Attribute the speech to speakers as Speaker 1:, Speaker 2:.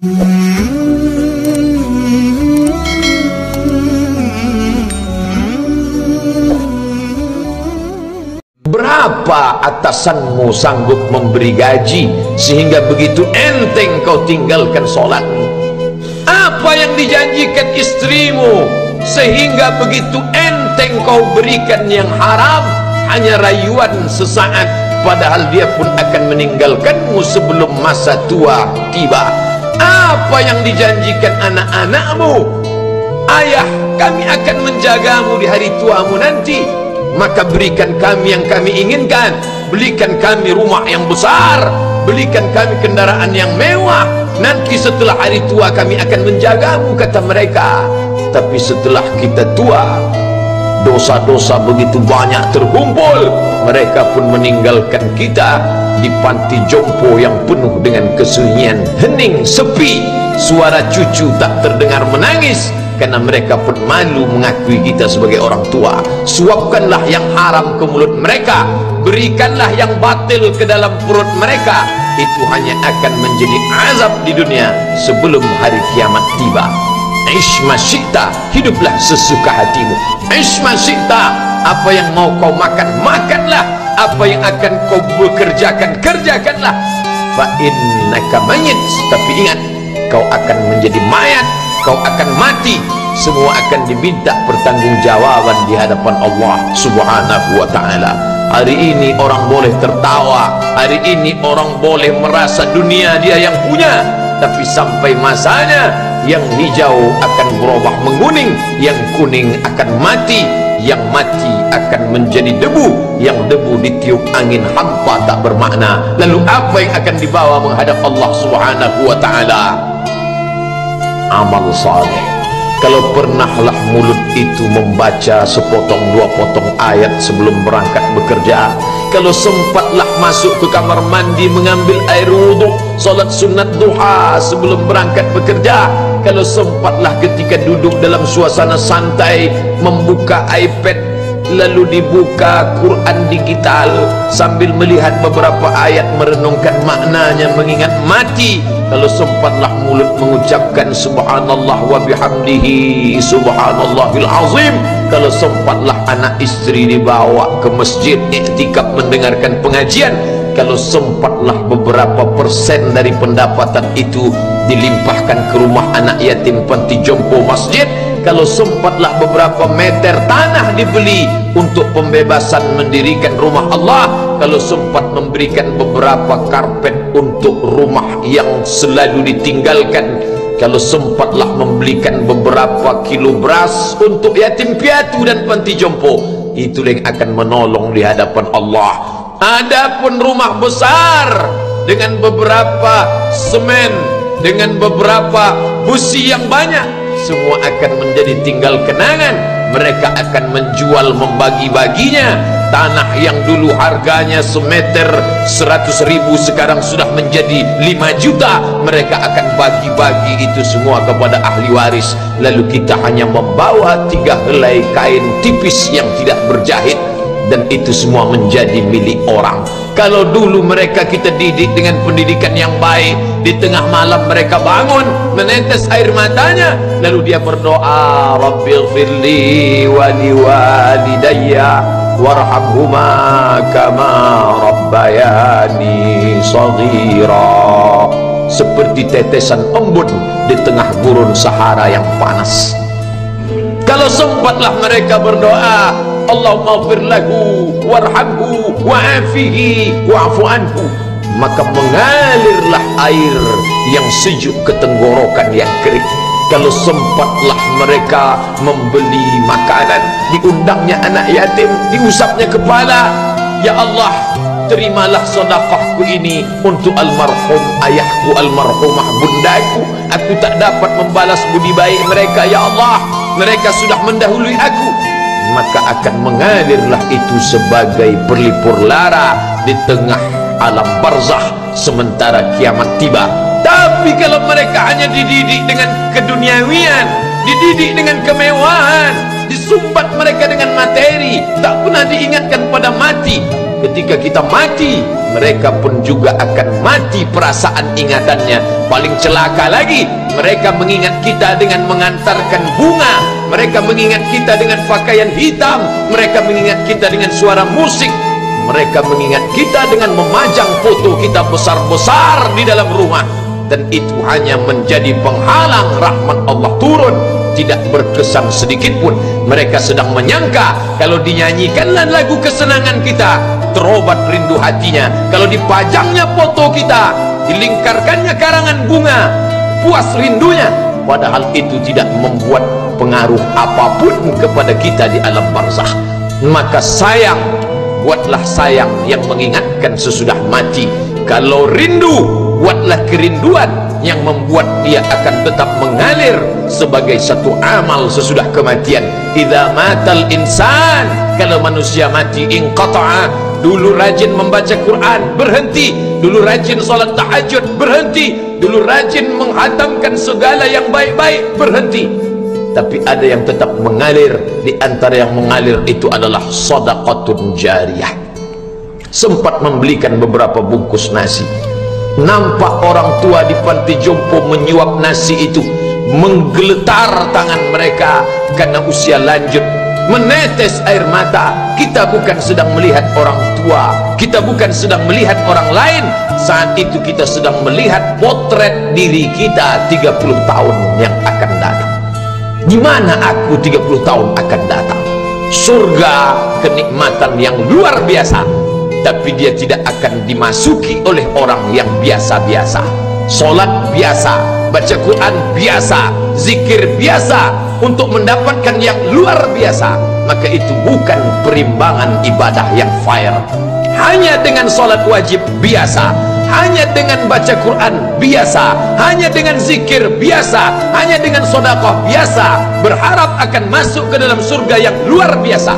Speaker 1: Berapa atasanmu sanggup memberi gaji sehingga begitu enteng kau tinggalkan sholatmu? Apa yang dijanjikan istrimu sehingga begitu enteng kau berikan yang haram? Hanya rayuan sesaat, padahal dia pun akan meninggalkanmu sebelum masa tua tiba. Apa yang dijanjikan anak-anakmu? Ayah, kami akan menjagamu di hari tuamu nanti, maka berikan kami yang kami inginkan, belikan kami rumah yang besar, belikan kami kendaraan yang mewah, nanti setelah hari tua kami akan menjagamu, kata mereka. Tapi setelah kita tua, dosa-dosa begitu banyak terkumpul, mereka pun meninggalkan kita di panti jompo yang penuh dengan kesunyian, hening, sepi, suara cucu tak terdengar menangis, karena mereka pun malu mengakui kita sebagai orang tua. Suapkanlah yang haram ke mulut mereka, berikanlah yang batil ke dalam perut mereka. Itu hanya akan menjadi azab di dunia sebelum hari kiamat tiba. Ishma syi'ta, hiduplah sesuka hatimu. Ishma syi'ta, apa yang mau kau makan, makanlah. Apa yang akan kau bekerjakan, kerjakanlah. Fa innaka mayyit, tapi ingat, kau akan menjadi mayat, kau akan mati. Semua akan diminta pertanggungjawaban di hadapan Allah Subhanahu wa ta'ala. Hari ini orang boleh tertawa, hari ini orang boleh merasa dunia dia yang punya, tapi sampai masanya yang hijau akan berubah menguning, yang kuning akan mati, yang mati akan menjadi debu, yang debu ditiup angin hampa tak bermakna. Lalu apa yang akan dibawa menghadap Allah Subhanahu wa ta'ala? Amal saleh. Kalau pernahlah mulut itu membaca sepotong dua potong ayat sebelum berangkat bekerja, kalau sempatlah masuk ke kamar mandi mengambil air wudhu, solat sunat duha sebelum berangkat bekerja, kalau sempatlah ketika duduk dalam suasana santai membuka iPad lalu dibuka Quran digital sambil melihat beberapa ayat merenungkan maknanya mengingat mati, kalau sempatlah mulut mengucapkan subhanallah wa bihamdihi subhanallahil azim, kalau sempatlah anak istri dibawa ke masjid iktikaf mendengarkan pengajian, kalau sempatlah beberapa persen dari pendapatan itu dilimpahkan ke rumah anak yatim panti jompo masjid, kalau sempatlah beberapa meter tanah dibeli untuk pembebasan mendirikan rumah Allah, kalau sempat memberikan beberapa karpet untuk rumah yang selalu ditinggalkan, kalau sempatlah membelikan beberapa kilo beras untuk yatim piatu dan panti jompo, itu yang akan menolong di hadapan Allah. Adapun rumah besar dengan beberapa semen, dengan beberapa busi yang banyak, semua akan menjadi tinggal kenangan. Mereka akan menjual, membagi-baginya. Tanah yang dulu harganya semeter 100.000 sekarang sudah menjadi 5 juta. Mereka akan bagi-bagi itu semua kepada ahli waris. Lalu kita hanya membawa 3 helai kain tipis yang tidak berjahit, dan itu semua menjadi milik orang. Kalau dulu mereka kita didik dengan pendidikan yang baik, di tengah malam mereka bangun menetes air matanya, lalu dia berdoa, Rabbighfirli wa liwalidayya warhamhuma kama rabbayani shaghira, seperti tetesan embun di tengah gurun Sahara yang panas. Kalau sempatlah mereka berdoa, Allahumma ighfir lahu warhamhu wa'afihi wa'fu anhu, maka mengalirlah air yang sejuk ke tenggorokan yang kering. Kalau sempatlah mereka membeli makanan, diundangnya anak yatim, diusapnya kepala, ya Allah, terimalah sedekahku ini untuk almarhum ayahku, almarhumah bundaku. Aku tak dapat membalas budi baik mereka, ya Allah, mereka sudah mendahului aku. Maka akan mengalirlah itu sebagai berlipur lara di tengah alam barzah sementara kiamat tiba. Tapi kalau mereka hanya dididik dengan keduniawian, dididik dengan kemewahan, disumbat mereka dengan materi, tak pernah diingatkan pada mati, ketika kita mati, mereka pun juga akan mati perasaan ingatannya. Paling celaka lagi, mereka mengingat kita dengan mengantarkan bunga, mereka mengingat kita dengan pakaian hitam, mereka mengingat kita dengan suara musik, mereka mengingat kita dengan memajang foto kita besar-besar di dalam rumah. Dan itu hanya menjadi penghalang rahmat Allah turun, tidak berkesan sedikit pun. Mereka sedang menyangka kalau dinyanyikanlah lagu kesenangan kita, terobat rindu hatinya. Kalau dipajangnya foto kita, dilingkarkannya karangan bunga, puas rindunya. Padahal itu tidak membuat pengaruh apapun kepada kita di alam barzakh. Maka sayang, buatlah sayang yang mengingatkan sesudah mati. Kalau rindu, buatlah kerinduan yang membuat dia akan tetap mengalir sebagai satu amal sesudah kematian. Idza matal insan, kalau manusia mati, inqata'a, dulu rajin membaca Quran, berhenti. Dulu rajin salat tahajud, berhenti. Dulu rajin menghatamkan segala yang baik-baik, berhenti. Tapi ada yang tetap mengalir. Di antara yang mengalir itu adalah shadaqatun jariyah. Sempat membelikan beberapa bungkus nasi, nampak orang tua di panti jompo menyuap nasi itu, menggeletar tangan mereka karena usia lanjut, menetes air mata. Kita bukan sedang melihat orang tua, kita bukan sedang melihat orang lain. Saat itu kita sedang melihat potret diri kita 30 tahun yang akan datang. Di mana aku 30 tahun akan datang? Surga, kenikmatan yang luar biasa, tapi dia tidak akan dimasuki oleh orang yang biasa-biasa. Solat biasa, baca Quran biasa, zikir biasa, untuk mendapatkan yang luar biasa, maka itu bukan perimbangan ibadah yang fair. Hanya dengan solat wajib biasa, hanya dengan baca Quran biasa, hanya dengan zikir biasa, hanya dengan sedekah biasa, berharap akan masuk ke dalam surga yang luar biasa.